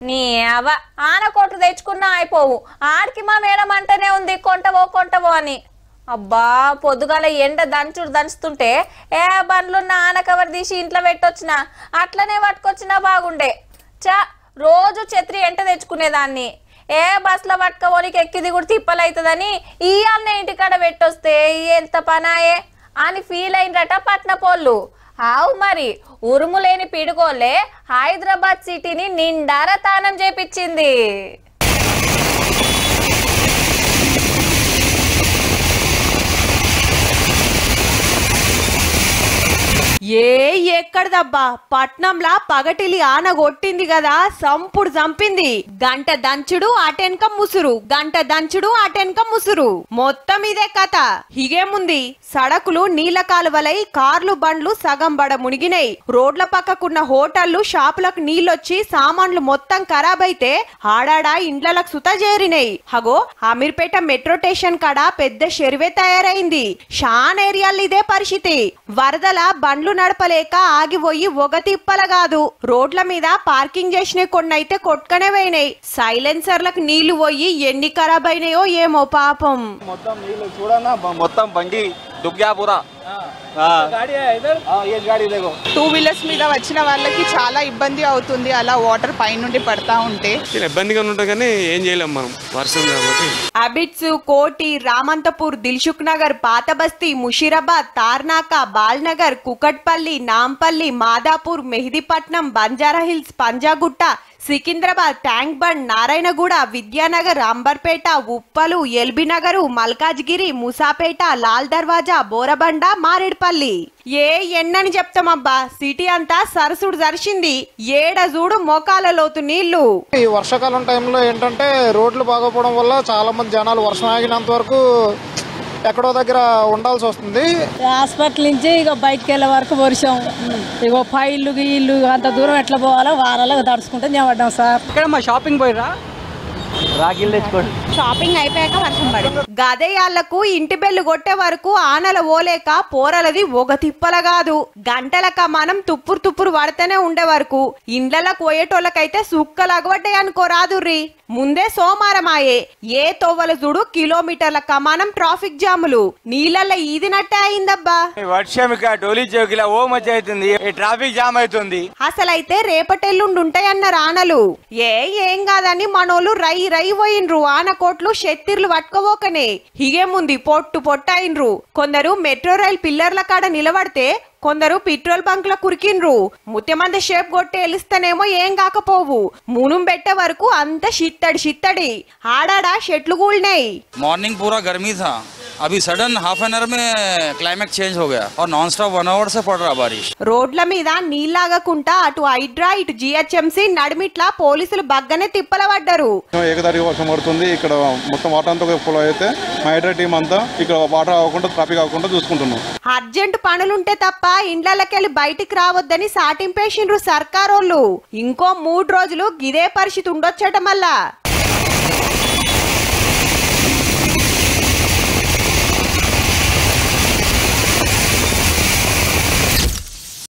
నీ అవ ఆనకోట్లు తెచ్చుకున్నా అయిపోవు. ఆడికి మా మేడం అంటేనే ఉంది కొంటవో కొంటవో అని. అబ్బా పొద్దుగాల ఎండ దంచుడు దంచుతుంటే ఏ బండ్లున్న ఆన కవర్ తీసి ఇంట్లో పెట్టొచ్చినా అట్లనే పట్టుకొచ్చినా బాగుండే. రోజు ఛత్రి ఎంట తెచ్చుకునేదాన్ని. ఏ బస్లో పట్టుకోనికి ఎక్కిది కూడా తిప్పలవుతుందని ఇయాలనే ఇంటికాడ పెట్టొస్తే ఎంత పనాయే అని ఫీల్ అయినరట పట్నపోళ్ళు. ఆవు మరి ఉరుములేని పిడుగోలే హైదరాబాద్ సిటీని నిండార తానం చేపించింది. ఎక్కడదబ్బా పట్నంలా పగటిలి ఆన కొట్టింది కదా, సంపుడు చంపింది. గంట దంచుడు అటెన్క ముసురు, గంట దంచుడు అటెన్క ముసురు, మొత్తం ఇదే కథ. హిగేముంది, సడకులు నీళ్ల కాలువలై కార్లు బండ్లు సగం బడ మునిగినాయి. రోడ్ల పక్కకున్న హోటళ్లు షాపులకు నీళ్ళొచ్చి సామాన్లు మొత్తం ఖరాబ్ అయితే ఆడాడా ఇండ్లకు సుత చేరినాయి. హగో అమీర్పేట మెట్రో స్టేషన్ కాడ పెద్ద చెరువే తయారైంది. షాన్ ఏరియాలు ఇదే పరిస్థితి. వరదల బండ్లు నడపలేక ఆగిపోయి ఒక తిప్పల కాదు, రోడ్ల మీద పార్కింగ్ చేసిన కొన్నైతే కొట్టుకనే పోయినాయి. సైలెన్సర్లకు నీళ్లు పోయి ఎన్ని ఖరాబ్ అయినాయో ఏమో పాపం. మొత్తం నీళ్లు చూడన్నా, మొత్తం బండి డుబ్బా పూరా. టూ వీలర్స్ మీద వచ్చిన వాళ్ళకి చాలా ఇబ్బంది అవుతుంది అలా వాటర్ పైనుండి పడతా ఉంటే. ఇబ్బందిగా ఉంటుంది కానీ ఏం చేయలేం మనం వర్షం కాబట్టి. అబిట్స్, కోటి, రామంతపూర్, దిల్సుఖ్ నగర్, పాత బస్తీ, Musheerabad, Tarnaka, Balnagar, Kukatpally, Nampally, Madhapur, Mehdipatnam, Banjara hills, Panjagutta, Secunderabad, tank bund, Narayanguda, Vidyanagar, Amberpet, Uppal, LB Nagar, Malkajgiri, Moosapet, Lal దర్వాజా, బోరబండ, మారేడుపల్లి. ఎన్నని చెప్తామబ్బా, సిటీ అంతా సరసుడు జరిసింది. ఏడ చూడు మోకాల లోతు నీళ్లు. ఈ వర్షాకాలం టైంలో ఏంటంటే రోడ్లు బాగోపోవడం వల్ల చాలా మంది జనాలు వర్షం ఆగినంత వరకు ఎక్కడో దగ్గర ఉండాల్సి వస్తుంది. హాస్పిటల్ నుంచి ఇక బయటకు వెళ్ళే వరకు వర్షం, ఇగో ఫైళ్ళు ఇల్లు అంత దూరం ఎట్లా పోవాలో వారాలకు తడుచుకుంటే నిలబడ్డాం సార్. ఇక్కడ మా షాపింగ్ పోయిరా, రాగిలు తెచ్చుకోండి. షాపింగ్ అయిపోయాక వర్షం పడింది. గదేయాళ్లకు ఇంటి బెల్లు కొట్టే వరకు ఆనల ఓలేక పోరలది ఒక తిప్పల కాదు. గంటలక మనం తుప్పురు తుప్పురు పడితేనే ఉండే వరకు ఇండ్లకు పోయేటోళ్ళకైతే సుక్కలగబడ్డాయి అనుకోరాదుర్రి. ముందే సోమారమాయే. ఏ తోవల చూడు కిలోమీటర్ల కమానం ట్రాఫిక్ జాములు. నీళ్ళల్లో ఈదినట్టే అయిందబ్బా. వర్షం డోలీ చౌకిలా ఓ మధ్య అవుతుంది, ట్రాఫిక్ జామ్ అవుతుంది. అసలైతే రేపటెల్లుండి ఉంటాయన్న రానలు. ఏం కాదని మనోళ్ళు రై రై పోయిన్రు. ఆనకోట్లు షెత్తిర్లు పట్టుకోబోకనే హిగేముంది పొట్టు పొట్టయిన్రు. కొందరు మెట్రో రైల్ పిల్లర్ల కాడ నిలబడితే కొందరు పెట్రోల్ బంక్ ల కురికిన్రు. ముత్యమంది షేప్ కొట్టి ఎలిస్తేనేమో ఏం కాకపోవు. మునుం పెట్టే వరకు అంత షిత్తడి ఆడాడా షెట్లు కూలినాయి. మార్నింగ్ పూరా गर्मी था, अभी सडन हाफ एन आवर में क्लाइमेक्स चेंज हो गया और नॉन स्टॉप 1 आवर से पड़ रहा बारिश. రోడ్ల మీద నీళ్లాగకుండా అటు హైడ్రా ఇటు జిహెచ్ఎంసీ నడిమిట్లా పోలీసులు బగ్గనే తిప్పల పడ్డారు. ఏకదారి వర్షం పడుతుంది. ఇక్కడ మొత్తం వాటర్ అంతా ఫుల్ అయితే మా హైడ్రా టీం అంతా ఇక్కడ వాటర్ అవ్వకుండా ట్రాఫిక్ అవ్వకుండా చూసుకుంటున్నాం. అర్జెంట్ పనులుంటే తప్ప ఇండ్లకెళ్ళి బయటికి రావద్దని సాటింపేసిండ్రు సర్కారోళ్ళు. ఇంకో 3 రోజులు గిదే పరిస్థితి ఉండొచ్చట మళ్ళా.